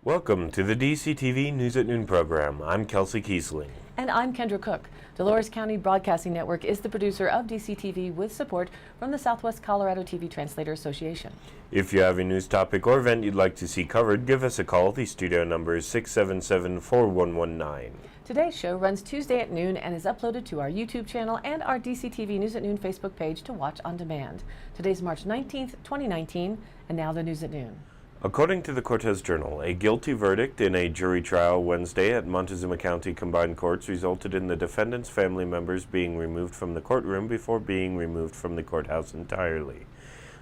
Welcome to the DCTV News at Noon program. I'm Kelsey Kiesling. And I'm Kendra Cook. Dolores County Broadcasting Network is the producer of DCTV with support from the Southwest Colorado TV Translator Association. If you have a news topic or event you'd like to see covered, give us a call. The studio number is 677-4119. Today's show runs Tuesday at noon and is uploaded to our YouTube channel and our DCTV News at Noon Facebook page to watch on demand. Today's March 19th, 2019, and now the News at Noon. According to the Cortez Journal, a guilty verdict in a jury trial Wednesday at Montezuma County Combined Courts resulted in the defendant's family members being removed from the courtroom before being removed from the courthouse entirely.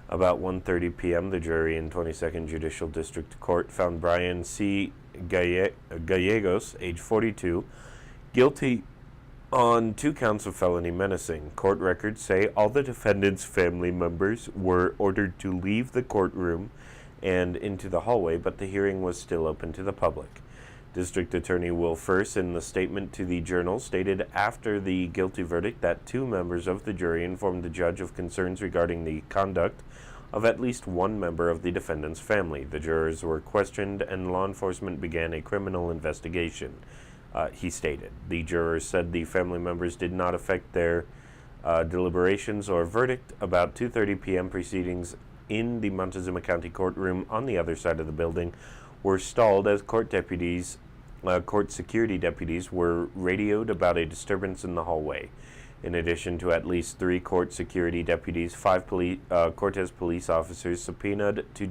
About 1:30 p.m., the jury in 22nd Judicial District Court found Brian C. Gallegos, age 42, guilty on 2 counts of felony menacing. Court records say all the defendant's family members were ordered to leave the courtroom and into the hallway, but the hearing was still open to the public. District Attorney Will Furse, in the statement to the Journal, stated after the guilty verdict that 2 members of the jury informed the judge of concerns regarding the conduct of at least 1 member of the defendant's family. The jurors were questioned and law enforcement began a criminal investigation, he stated. The jurors said the family members did not affect their deliberations or verdict. About 2:30 p.m. proceedings in the Montezuma County courtroom on the other side of the building were stalled as court security deputies were radioed about a disturbance in the hallway. In addition to at least 3 court security deputies, 5 Cortez police officers subpoenaed to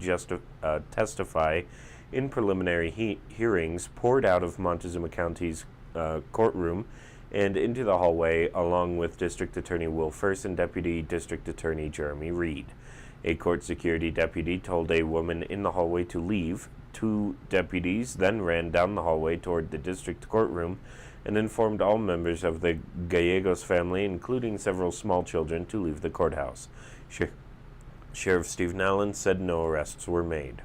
testify in preliminary hearings poured out of Montezuma County's courtroom and into the hallway, along with District Attorney Will Furse and Deputy District Attorney Jeremy Reed. A court security deputy told a woman in the hallway to leave. 2 deputies then ran down the hallway toward the district courtroom and informed all members of the Gallegos family, including several small children, to leave the courthouse. Sheriff Steve Nallen said no arrests were made.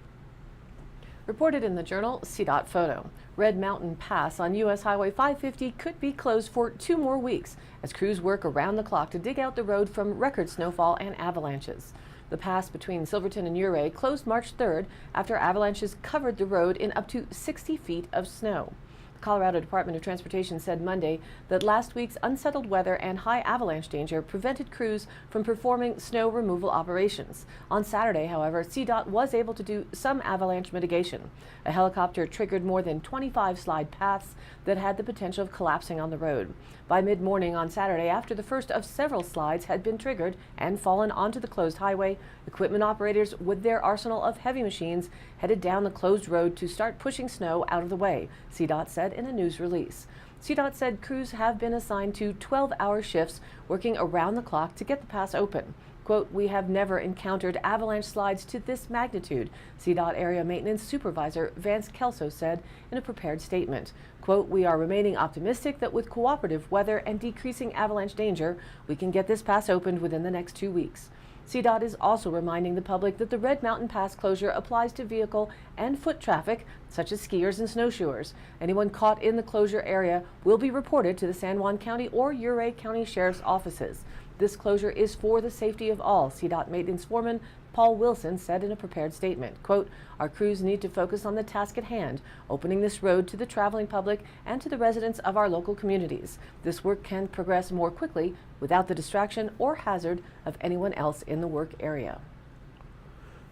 Reported in the Journal, CDOT photo. Red Mountain Pass on U.S. Highway 550 could be closed for 2 more weeks as crews work around the clock to dig out the road from record snowfall and avalanches. The pass between Silverton and Ouray closed March 3rd after avalanches covered the road in up to 60 feet of snow. The Colorado Department of Transportation said Monday that last week's unsettled weather and high avalanche danger prevented crews from performing snow removal operations. On Saturday, however, CDOT was able to do some avalanche mitigation. A helicopter triggered more than 25 slide paths that had the potential of collapsing on the road. By mid-morning on Saturday, after the first of several slides had been triggered and fallen onto the closed highway, equipment operators with their arsenal of heavy machines headed down the closed road to start pushing snow out of the way, CDOT said in a news release. CDOT said crews have been assigned to 12-hour shifts working around the clock to get the pass open. Quote, "We have never encountered avalanche slides to this magnitude," CDOT Area Maintenance Supervisor Vance Kelso said in a prepared statement. Quote, "We are remaining optimistic that with cooperative weather and decreasing avalanche danger, we can get this pass opened within the next 2 weeks." CDOT is also reminding the public that the Red Mountain Pass closure applies to vehicle and foot traffic, such as skiers and snowshoers. Anyone caught in the closure area will be reported to the San Juan County or Ouray County Sheriff's offices. This closure is for the safety of all, CDOT Maintenance Foreman Paul Wilson said in a prepared statement. Quote, "Our crews need to focus on the task at hand, opening this road to the traveling public and to the residents of our local communities. This work can progress more quickly without the distraction or hazard of anyone else in the work area."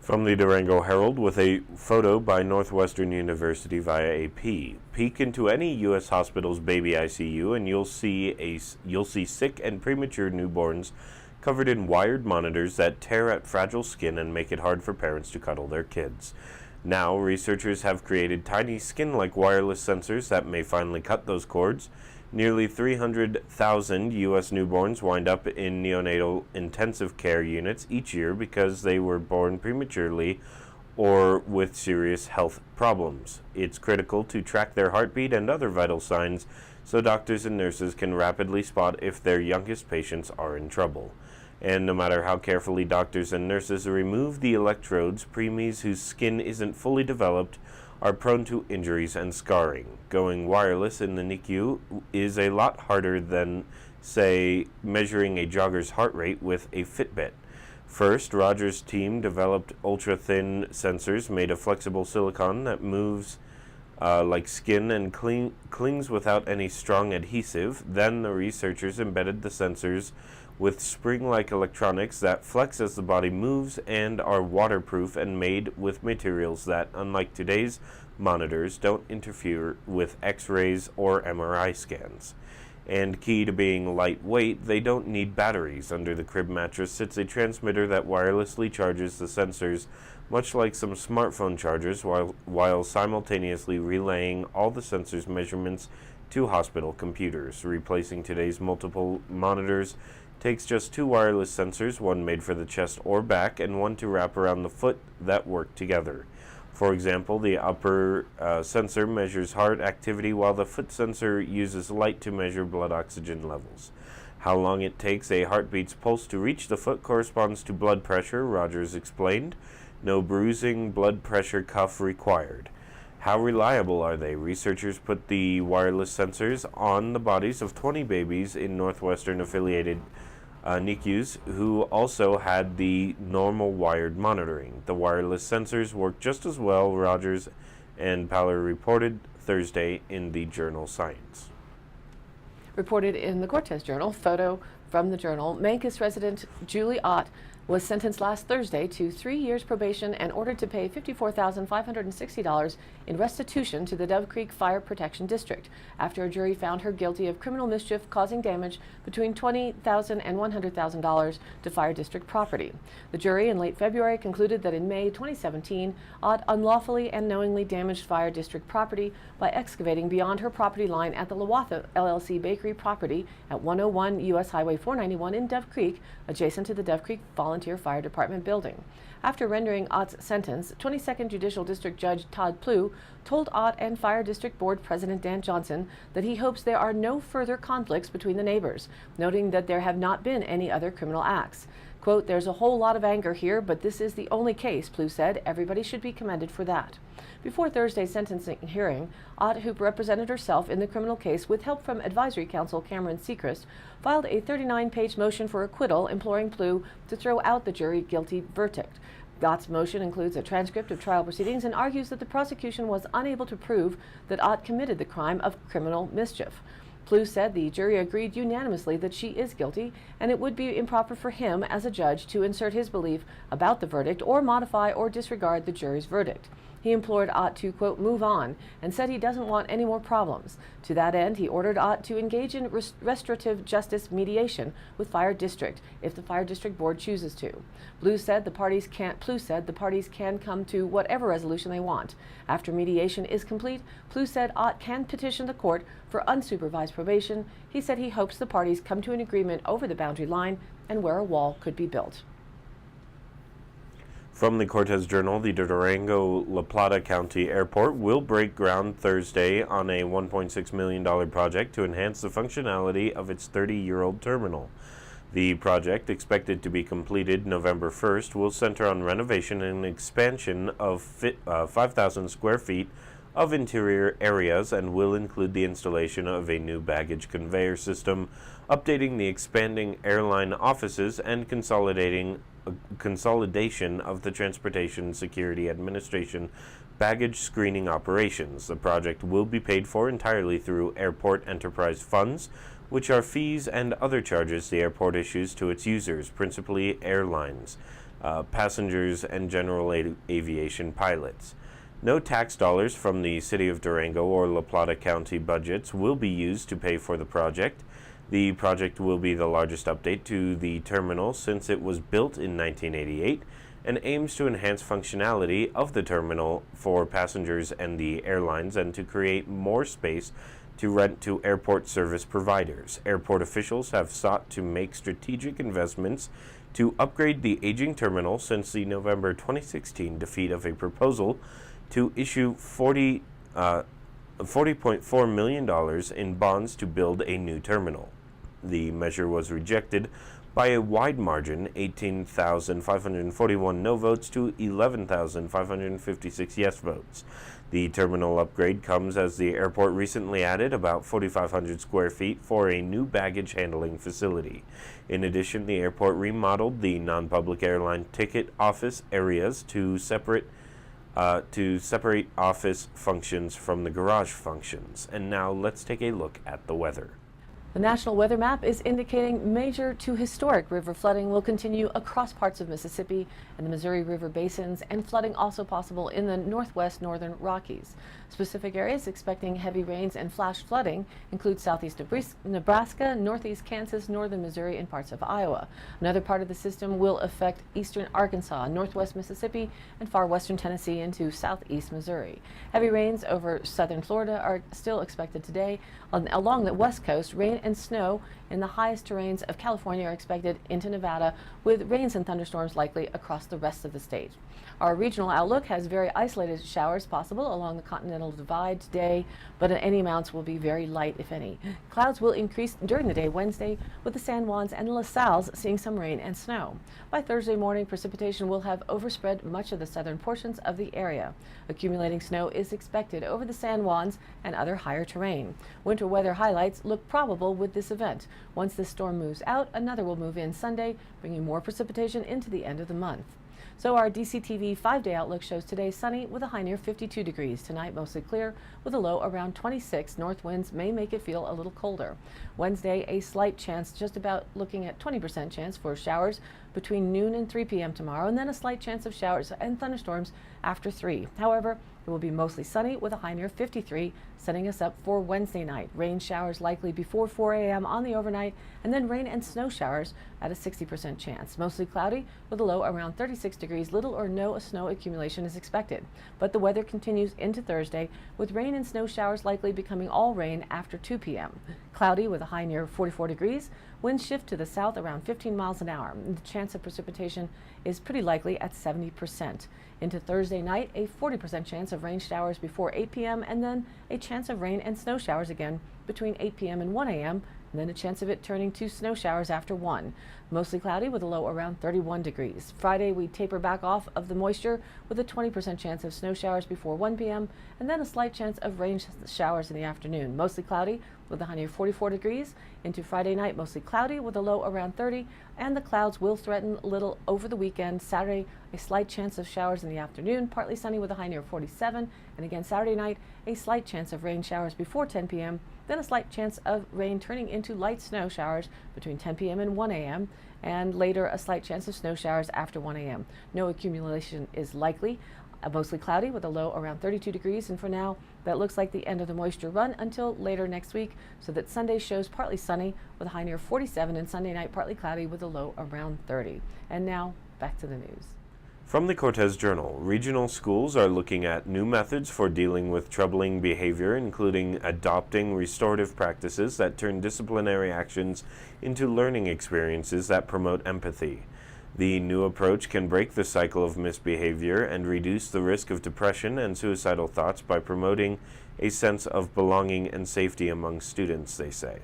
From the Durango Herald with a photo by Northwestern University via AP. Peek into any U.S. hospital's baby ICU and you'll see sick and premature newborns covered in wired monitors that tear at fragile skin and make it hard for parents to cuddle their kids. Now, researchers have created tiny skin-like wireless sensors that may finally cut those cords. Nearly 300,000 U.S. newborns wind up in neonatal intensive care units each year because they were born prematurely or with serious health problems. It's critical to track their heartbeat and other vital signs so doctors and nurses can rapidly spot if their youngest patients are in trouble. And no matter how carefully doctors and nurses remove the electrodes, preemies whose skin isn't fully developed are prone to injuries and scarring. Going wireless in the NICU is a lot harder than, say, measuring a jogger's heart rate with a Fitbit. First, Rogers' team developed ultra-thin sensors made of flexible silicon that moves like skin and clings without any strong adhesive. Then the researchers embedded the sensors with spring-like electronics that flex as the body moves and are waterproof and made with materials that, unlike today's monitors, don't interfere with X-rays or MRI scans. And key to being lightweight, they don't need batteries. Under the crib mattress sits a transmitter that wirelessly charges the sensors, much like some smartphone chargers, while simultaneously relaying all the sensors' measurements to hospital computers. Replacing today's multiple monitors takes just two wireless sensors, one made for the chest or back, and one to wrap around the foot, that work together. For example, the upper sensor measures heart activity, while the foot sensor uses light to measure blood oxygen levels. How long it takes a heartbeat's pulse to reach the foot corresponds to blood pressure, Rogers explained. No bruising, blood pressure cuff required. How reliable are they? Researchers put the wireless sensors on the bodies of 20 babies in Northwestern affiliated NICUs who also had the normal wired monitoring. The wireless sensors work just as well, Rogers and Paller reported Thursday in the journal Science. Reported in the Cortez Journal, photo from the Journal, Mancos resident Julie Ott was sentenced last Thursday to 3 years probation and ordered to pay $54,560 in restitution to the Dove Creek Fire Protection District after a jury found her guilty of criminal mischief causing damage between $20,000 and $100,000 to fire district property. The jury in late February concluded that in May 2017, Ott unlawfully and knowingly damaged fire district property by excavating beyond her property line at the Lawatha LLC Bakery property at 101 U.S. Highway 491 in Dove Creek, adjacent to the Dove Creek Volunteer Fire Department building. After rendering Ott's sentence, 22nd Judicial District Judge Todd Plew told Ott and Fire District Board President Dan Johnson that he hopes there are no further conflicts between the neighbors, noting that there have not been any other criminal acts. Quote, "There's a whole lot of anger here, but this is the only case," Plew said. "Everybody should be commended for that." Before Thursday's sentencing hearing, Ott, who represented herself in the criminal case with help from advisory counsel Cameron Sechrist, filed a 39-page motion for acquittal, imploring Plew to throw out the jury guilty verdict. Ott's motion includes a transcript of trial proceedings and argues that the prosecution was unable to prove that Ott committed the crime of criminal mischief. Plew said the jury agreed unanimously that she is guilty, and it would be improper for him as a judge to insert his belief about the verdict or modify or disregard the jury's verdict. He implored Ott to, quote, "move on," and said he doesn't want any more problems. To that end, he ordered Ott to engage in restorative justice mediation with Fire District if the Fire District Board chooses to. Plew said the parties can come to whatever resolution they want. After mediation is complete, Plew said Ott can petition the court for unsupervised probation. He said he hopes the parties come to an agreement over the boundary line and where a wall could be built. From the Cortez Journal, the Durango-La Plata County Airport will break ground Thursday on a $1.6 million project to enhance the functionality of its 30-year-old terminal. The project, expected to be completed November 1st, will center on renovation and expansion of 5,000 square feet of interior areas and will include the installation of a new baggage conveyor system, updating the expanding airline offices, and consolidation of the Transportation Security Administration baggage screening operations. The project will be paid for entirely through airport enterprise funds, which are fees and other charges the airport issues to its users, principally airlines, passengers, and general aviation pilots. No tax dollars from the City of Durango or La Plata County budgets will be used to pay for the project. The project will be the largest update to the terminal since it was built in 1988 and aims to enhance functionality of the terminal for passengers and the airlines and to create more space to rent to airport service providers. Airport officials have sought to make strategic investments to upgrade the aging terminal since the November 2016 defeat of a proposal to issue $40.4 million in bonds to build a new terminal. The measure was rejected by a wide margin, 18,541 no votes to 11,556 yes votes. The terminal upgrade comes as the airport recently added about 4,500 square feet for a new baggage handling facility. In addition, the airport remodeled the non-public airline ticket office areas to separate to separate office functions from the garage functions. And now let's take a look at the weather. The National Weather Map is indicating major to historic river flooding will continue across parts of Mississippi and the Missouri River basins, and flooding also possible in the northwest northern Rockies. Specific areas expecting heavy rains and flash flooding include southeast Nebraska, northeast Kansas, northern Missouri, and parts of Iowa. Another part of the system will affect eastern Arkansas, northwest Mississippi, and far western Tennessee into southeast Missouri. Heavy rains over southern Florida are still expected today. Along the west coast, rain and snow in the highest terrains of California are expected into Nevada, with rains and thunderstorms likely across the rest of the state. Our regional outlook has very isolated showers possible along the Continental Divide today, but any amounts will be very light, if any. Clouds will increase during the day Wednesday, with the San Juans and La Salles seeing some rain and snow. By Thursday morning, precipitation will have overspread much of the southern portions of the area. Accumulating snow is expected over the San Juans and other higher terrain. Winter weather highlights look probable with this event. Once this storm moves out, another will move in Sunday, bringing more precipitation into the end of the month. So our DCTV 5-day outlook shows today sunny with a high near 52 degrees. Tonight mostly clear with a low around 26. North winds may make it feel a little colder. Wednesday, a slight chance, just about looking at 20% chance for showers between noon and 3 p.m. tomorrow, and then a slight chance of showers and thunderstorms after 3. However, it will be mostly sunny with a high near 53, setting us up for Wednesday night. Rain showers likely before 4 a.m. on the overnight, and then rain and snow showers at a 60% chance. Mostly cloudy with a low around 36 degrees. Little or no snow accumulation is expected. But the weather continues into Thursday, with rain and snow showers likely becoming all rain after 2 p.m. Cloudy with a high near 44 degrees. Winds shift to the south around 15 miles an hour. The chance of precipitation is pretty likely at 70%. Into Thursday night, a 40% chance of rain showers before 8 p.m. and then a chance of rain and snow showers again between 8 p.m. and 1 a.m. and then a chance of it turning to snow showers after 1. Mostly cloudy with a low around 31 degrees. Friday, we taper back off of the moisture with a 20% chance of snow showers before 1 p.m. and then a slight chance of rain showers in the afternoon. Mostly cloudy with a high near 44 degrees. Into Friday night, mostly cloudy with a low around 30, and the clouds will threaten a little over the weekend. Saturday, a slight chance of showers in the afternoon, partly sunny with a high near 47, and again Saturday night, a slight chance of rain showers before 10 p.m., then a slight chance of rain turning into light snow showers between 10 p.m. and 1 a.m., and later a slight chance of snow showers after 1 a.m. No accumulation is likely. Mostly cloudy with a low around 32 degrees, and for now that looks like the end of the moisture run until later next week, so that Sunday shows partly sunny with a high near 47, and Sunday night partly cloudy with a low around 30. And now back to the news. From the Cortez Journal, regional schools are looking at new methods for dealing with troubling behavior, including adopting restorative practices that turn disciplinary actions into learning experiences that promote empathy. The new approach can break the cycle of misbehavior and reduce the risk of depression and suicidal thoughts by promoting a sense of belonging and safety among students, they say.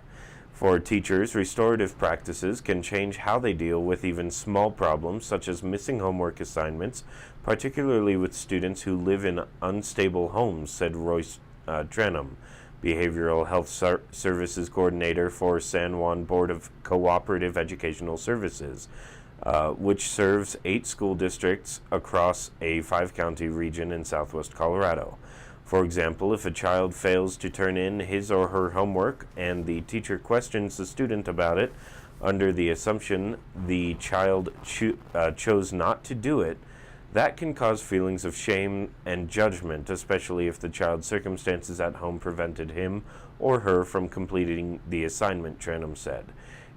For teachers, restorative practices can change how they deal with even small problems, such as missing homework assignments, particularly with students who live in unstable homes, said Royce Trenum, Behavioral Health Services Coordinator for San Juan Board of Cooperative Educational Services, which serves 8 school districts across a 5-county region in southwest Colorado. For example, if a child fails to turn in his or her homework and the teacher questions the student about it under the assumption the child chose not to do it, that can cause feelings of shame and judgment, especially if the child's circumstances at home prevented him or her from completing the assignment, Trenum said.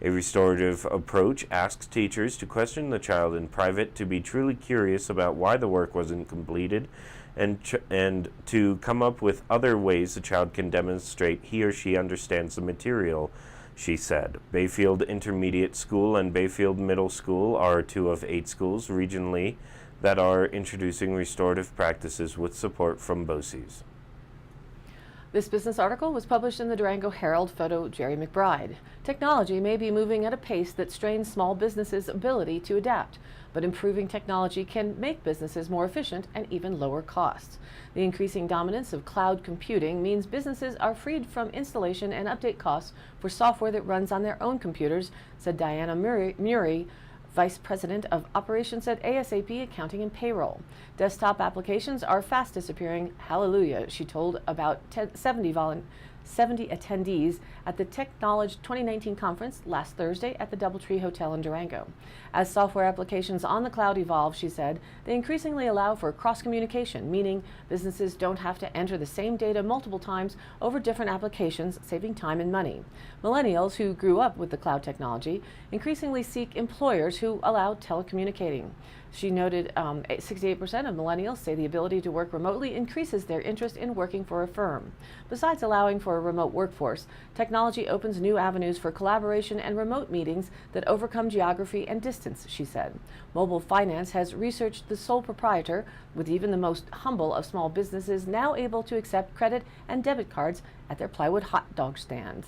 A restorative approach asks teachers to question the child in private, to be truly curious about why the work wasn't completed, and to come up with other ways the child can demonstrate he or she understands the material, she said. Bayfield Intermediate School and Bayfield Middle School are 2 of 8 schools regionally that are introducing restorative practices with support from BOCES. This business article was published in the Durango Herald. Photo Jerry McBride. Technology may be moving at a pace that strains small businesses' ability to adapt, but improving technology can make businesses more efficient and even lower costs. The increasing dominance of cloud computing means businesses are freed from installation and update costs for software that runs on their own computers, said Diana Murray Vice President of Operations at ASAP Accounting and Payroll. Desktop applications are fast disappearing. Hallelujah, she told about 70 attendees at the Techknowledge 2019 conference last Thursday at the Doubletree Hotel in Durango. As software applications on the cloud evolve, she said, they increasingly allow for cross-communication, meaning businesses don't have to enter the same data multiple times over different applications, saving time and money. Millennials who grew up with the cloud technology increasingly seek employers who allow telecommunicating. She noted 68% of millennials say the ability to work remotely increases their interest in working for a firm. Besides allowing for a remote workforce, technology opens new avenues for collaboration and remote meetings that overcome geography and distance, she said. Mobile Finance has researched the sole proprietor, with even the most humble of small businesses now able to accept credit and debit cards at their plywood hot dog stands.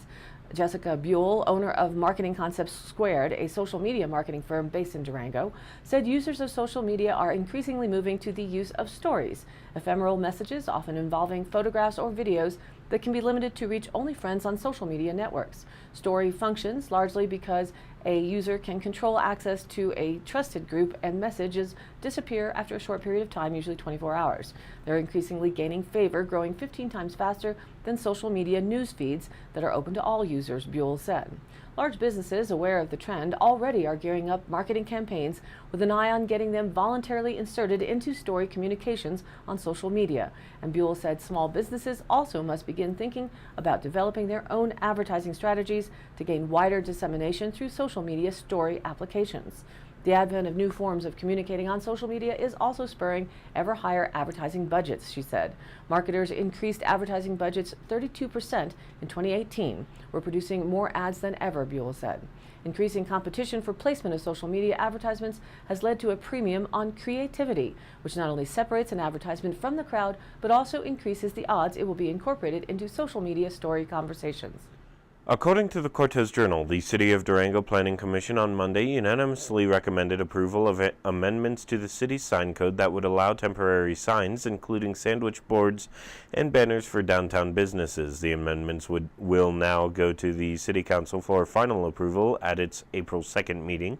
Jessica Buell, owner of Marketing Concepts Squared, a social media marketing firm based in Durango, said users of social media are increasingly moving to the use of stories, ephemeral messages often involving photographs or videos that can be limited to reach only friends on social media networks. Story functions largely because a user can control access to a trusted group and messages disappear after a short period of time, usually 24 hours. They're increasingly gaining favor, growing 15 times faster than social media news feeds that are open to all users, Buell said. Large businesses aware of the trend already are gearing up marketing campaigns with an eye on getting them voluntarily inserted into story communications on social media. And Buell said small businesses also must begin thinking about developing their own advertising strategies to gain wider dissemination through social media story applications. The advent of new forms of communicating on social media is also spurring ever higher advertising budgets, she said. Marketers increased advertising budgets 32% in 2018. We're producing more ads than ever, Buell said. Increasing competition for placement of social media advertisements has led to a premium on creativity, which not only separates an advertisement from the crowd, but also increases the odds it will be incorporated into social media story conversations. According to the Cortez Journal, the City of Durango Planning Commission on Monday unanimously recommended approval of amendments to the city's sign code that would allow temporary signs, including sandwich boards and banners for downtown businesses. The amendments will now go to the City Council for final approval at its April 2nd meeting.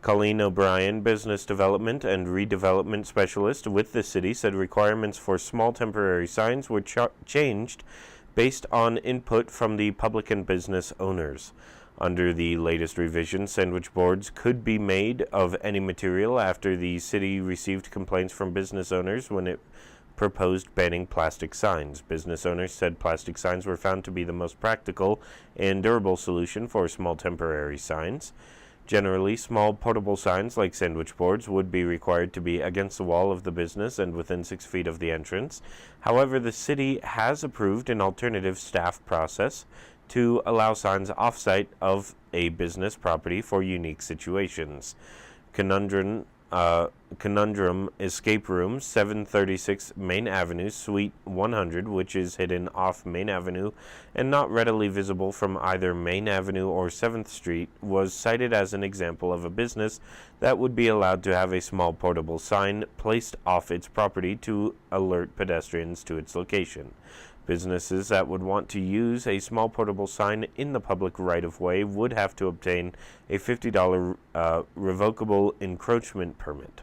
Colleen O'Brien, Business Development and Redevelopment Specialist with the city, said requirements for small temporary signs were changed based on input from the public and business owners. Under the latest revision, sandwich boards could be made of any material after the city received complaints from business owners when it proposed banning plastic signs. Business owners said plastic signs were found to be the most practical and durable solution for small temporary signs. Generally, small portable signs like sandwich boards would be required to be against the wall of the business and within 6 feet of the entrance. However, the city has approved an alternative staff process to allow signs off-site of a business property for unique situations. Conundrum Escape Room, 736 Main Avenue, Suite 100, which is hidden off Main Avenue and not readily visible from either Main Avenue or 7th Street, was cited as an example of a business that would be allowed to have a small portable sign placed off its property to alert pedestrians to its location. Businesses that would want to use a small portable sign in the public right-of-way would have to obtain a $50 revocable encroachment permit.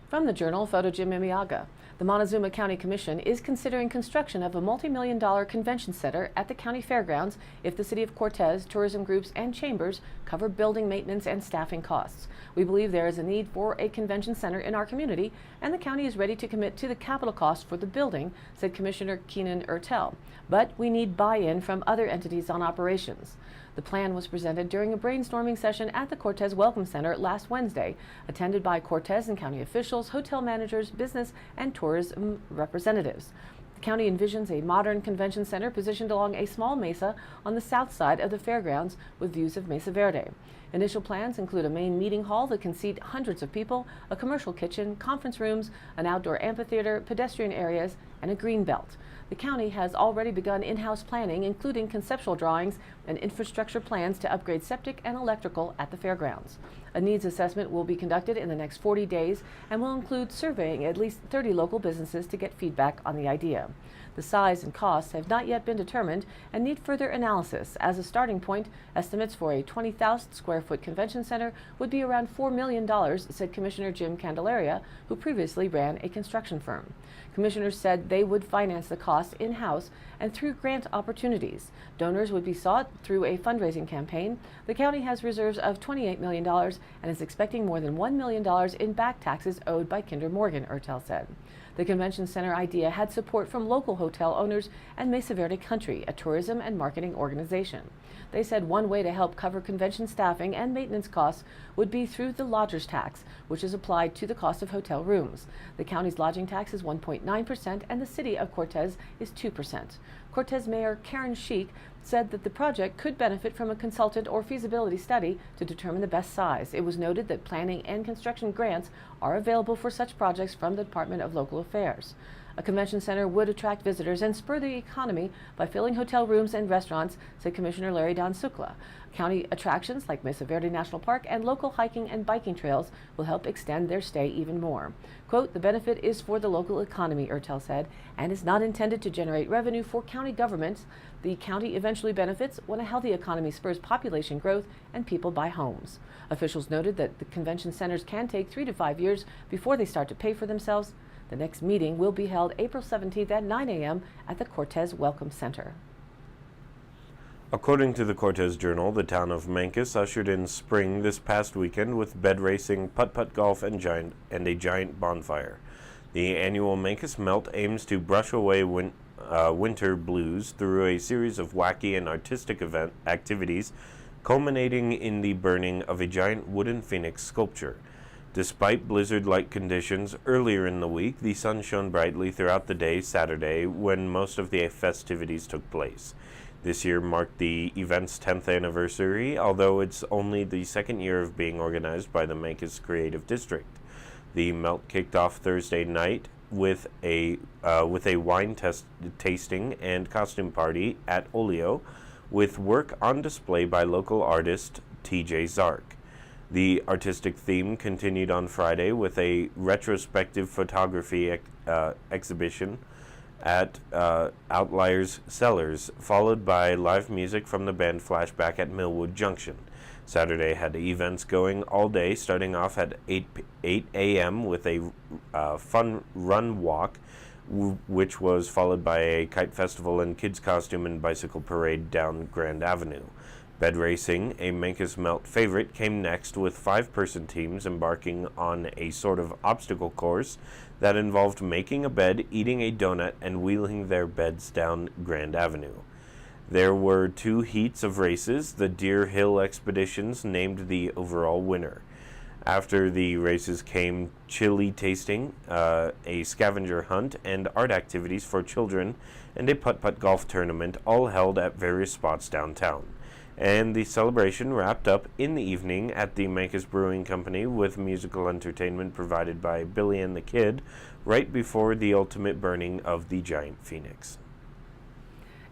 From the Journal, photo Jim Mimiaga. The Montezuma County Commission is considering construction of a multi-million-dollar convention center at the county fairgrounds if the City of Cortez, tourism groups, and chambers cover building maintenance and staffing costs. We believe there is a need for a convention center in our community, and the county is ready to commit to the capital cost for the building, said Commissioner Keenan Ertel. But we need buy-in from other entities on operations. The plan was presented during a brainstorming session at the Cortez Welcome Center last Wednesday, attended by Cortez and county officials, hotel managers, business, and tourism representatives. The county envisions a modern convention center positioned along a small mesa on the south side of the fairgrounds with views of Mesa Verde. Initial plans include a main meeting hall that can seat hundreds of people, a commercial kitchen, conference rooms, an outdoor amphitheater, pedestrian areas, and a green belt. The county has already begun in-house planning, including conceptual drawings and infrastructure plans to upgrade septic and electrical at the fairgrounds. A needs assessment will be conducted in the next 40 days and will include surveying at least 30 local businesses to get feedback on the idea. The size and costs have not yet been determined and need further analysis. As a starting point, estimates for a 20,000 square foot convention center would be around $4 million, said Commissioner Jim Candelaria, who previously ran a construction firm. Commissioners said they would finance the cost in-house and through grant opportunities. Donors would be sought through a fundraising campaign. The county has reserves of $28 million and is expecting more than $1 million in back taxes owed by Kinder Morgan, Ertel said. The convention center idea had support from local hotel owners and Mesa Verde Country, a tourism and marketing organization. They said one way to help cover convention staffing and maintenance costs would be through the lodger's tax, which is applied to the cost of hotel rooms. The county's lodging tax is 1.9% and the city of Cortez is 2%. Cortez Mayor Karen Sheik said that the project could benefit from a consultant or feasibility study to determine the best size. It was noted that planning and construction grants are available for such projects from the Department of Local Affairs. A convention center would attract visitors and spur the economy by filling hotel rooms and restaurants, said Commissioner Larry Don Sukla. County attractions like Mesa Verde National Park and local hiking and biking trails will help extend their stay even more. Quote, the benefit is for the local economy, Ertel said, and is not intended to generate revenue for county governments. The county eventually benefits when a healthy economy spurs population growth and people buy homes. Officials noted that the convention centers can take 3 to 5 years before they start to pay for themselves. The next meeting will be held April 17th at 9 a.m. at the Cortez Welcome Center. According to the Cortez Journal, the town of Mancos ushered in spring this past weekend with bed racing, putt-putt golf, and a giant bonfire. The annual Mancos Melt aims to brush away winter blues through a series of wacky and artistic activities, culminating in the burning of a giant wooden phoenix sculpture. Despite blizzard-like conditions earlier in the week, the sun shone brightly throughout the day Saturday when most of the festivities took place. This year marked the event's 10th anniversary, although it's only the second year of being organized by the Mancos Creative District. The melt kicked off Thursday night with a wine tasting and costume party at Olio, with work on display by local artist T.J. Zark. The artistic theme continued on Friday with a retrospective photography exhibition at Outliers Cellars, followed by live music from the band Flashback at Millwood Junction. Saturday had events going all day, starting off at 8 a.m. with a fun run walk, which was followed by a kite festival and kids costume and bicycle parade down Grand Avenue. Bed racing, a Mancos Melt favorite, came next with 5-person teams embarking on a sort of obstacle course that involved making a bed, eating a donut, and wheeling their beds down Grand Avenue. There were 2 heats of races. The Deer Hill Expeditions named the overall winner. After the races came chili tasting, a scavenger hunt, and art activities for children, and a putt-putt golf tournament, all held at various spots downtown. And the celebration wrapped up in the evening at the Mancos Brewing Company with musical entertainment provided by Billy and the Kid right before the ultimate burning of the giant phoenix.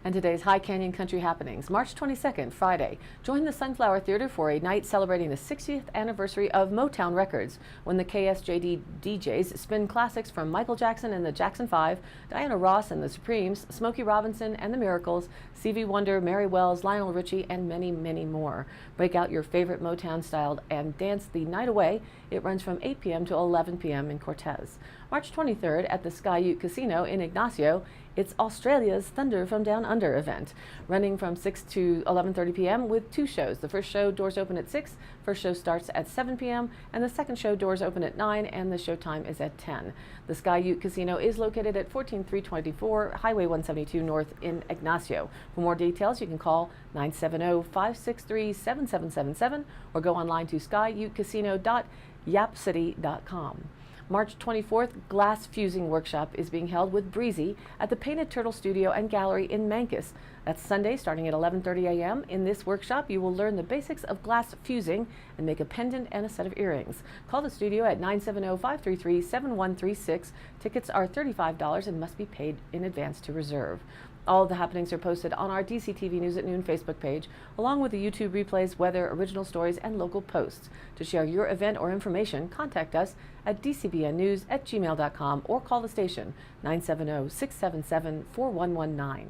And today's High Canyon Country happenings. March 22nd, Friday. Join the Sunflower Theater for a night celebrating the 60th anniversary of Motown Records, when the KSJD DJs spin classics from Michael Jackson and the Jackson 5, Diana Ross and the Supremes, Smokey Robinson and the Miracles, Stevie Wonder, Mary Wells, Lionel Richie, and many, many more. Break out your favorite Motown style and dance the night away. It runs from 8 p.m. to 11 p.m. in Cortez. March 23rd at the Sky Ute Casino in Ignacio, it's Australia's Thunder from Down Under event, running from 6 to 11:30 p.m. with 2 shows. The first show doors open at 6, first show starts at 7 p.m., and the second show doors open at 9, and the show time is at 10. The Sky Ute Casino is located at 14324 Highway 172 North in Ignacio. For more details, you can call 970-563-7777 or go online to skyutecasino.yapcity.com. March 24th, Glass Fusing Workshop is being held with Breezy at the Painted Turtle Studio and Gallery in Mancos. That's Sunday starting at 11:30 a.m. In this workshop, you will learn the basics of glass fusing and make a pendant and a set of earrings. Call the studio at 970-533-7136. Tickets are $35 and must be paid in advance to reserve. All of the happenings are posted on our DCTV News at Noon Facebook page, along with the YouTube replays, weather, original stories, and local posts. To share your event or information, contact us at dcbnnews@gmail.com or call the station 970-677-4119.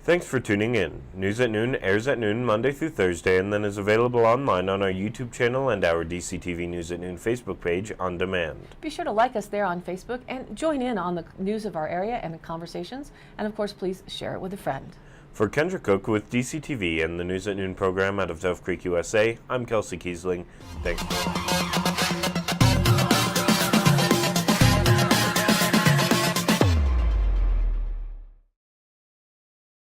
Thanks for tuning in. News at Noon airs at noon Monday through Thursday and then is available online on our YouTube channel and our DCTV News at Noon Facebook page on demand. Be sure to like us there on Facebook and join in on the news of our area and the conversations. And of course, please share it with a friend. For Kendra Cook with DCTV and the News at Noon program out of Dove Creek, USA, I'm Kelsey Kiesling. Thanks for watching.